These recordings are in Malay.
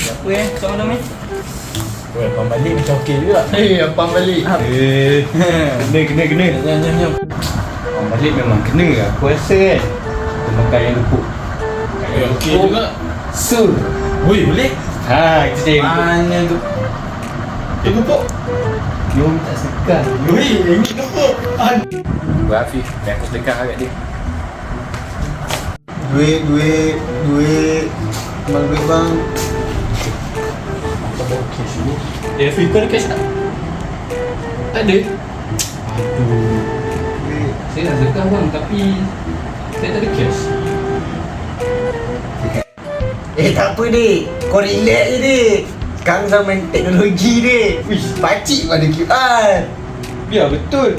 Apa soalan nama? Abang balik macam okey juga. Abang balik. Kena. Jom. Abang balik memang kena lah. Aku rasa kan. Kita makan yang lupuk. Okey juga. Sur. Woi, boleh? Kita cari lupuk. Mana tu? Lupuk. Jom tak sekat. Woi, ini lupuk. Buat Afif. Biar aku sedekah kat dia. Duit. Bang duit bang. Afif kau ada cash tak? Tak ada. Duit. Saya nak sedekah bang tapi saya tak ada cash. Tak apa dik. Kau relax je dik. Sekarang zaman teknologi dik. Wish, pakcik pun ada QR. Biar betul.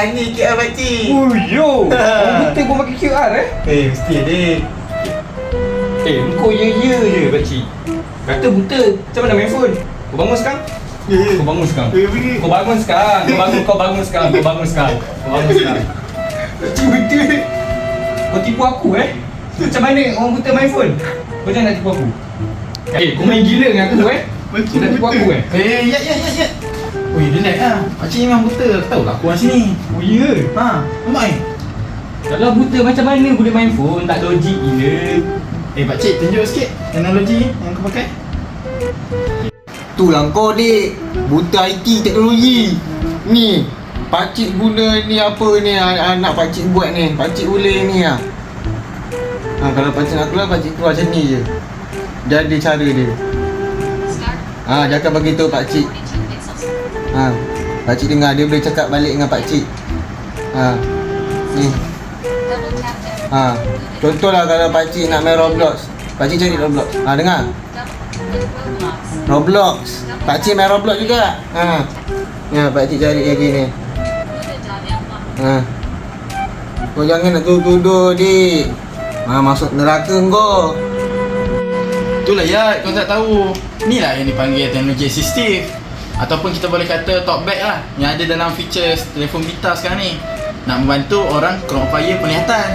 Ni QR pakcik. Yo. Orang buta pun pakai QR Mesti dik. Kau ya je pakcik. Kata buta, macam mana main phone? Kau bangun sekarang? Kau bangun sekarang. Kau bangun sekarang. Pakcik betul. Kau tipu aku Macam mana orang buta main phone? Kau jangan nak tipu aku. Kau main gila dengan aku Kau nak tipu aku Ya. Oi, relax lah. Pakcik memang buta. Tahu lah aku orang sini. Oh ya? Nampak ni? Kalau buta macam mana boleh main phone? Tak logik gila. Pakcik, tunjuk sikit teknologi yang kau pakai. Itulah kau dik. Buta IT teknologi. Ni pakcik guna ni apa ni anak pakcik buat ni. Pakcik boleh ni lah. Kalau pakcik nak keluar, pakcik keluar macam ni je. Jadi cara dia. Jangan bagi tahu pakcik. Pakcik dengar, dia boleh cakap balik dengan pakcik. Ni. Contohlah kalau pakcik nak main Roblox. Pakcik cari Roblox. Dengar. Roblox. Pakcik main Roblox juga. Ya, pakcik cari yang gini. Kau jangan nak tuduh dik. Masuk neraka kau. Itulah ya, kau tak tahu. Ni lah yang dipanggil teknologi asistif. Ataupun kita boleh kata talkback lah, yang ada dalam features telefon kita sekarang ni. Nak membantu orang kurang upaya penglihatan.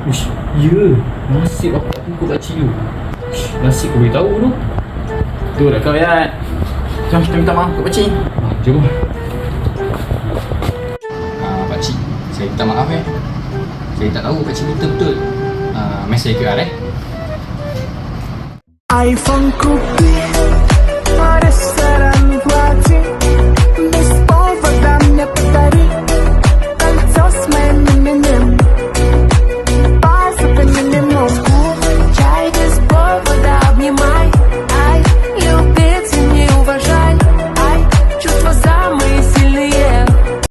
Ush, ya. Nasib aku tak ikut pakcik tu. Nasib kau boleh tahu tu. Tu dah kau ya. Jom kita minta maaf kat pakcik. Jom. Pakcik, saya minta maaf Saya tak tahu pakcik minta betul. Mesej QR iPhone ku ada saran buat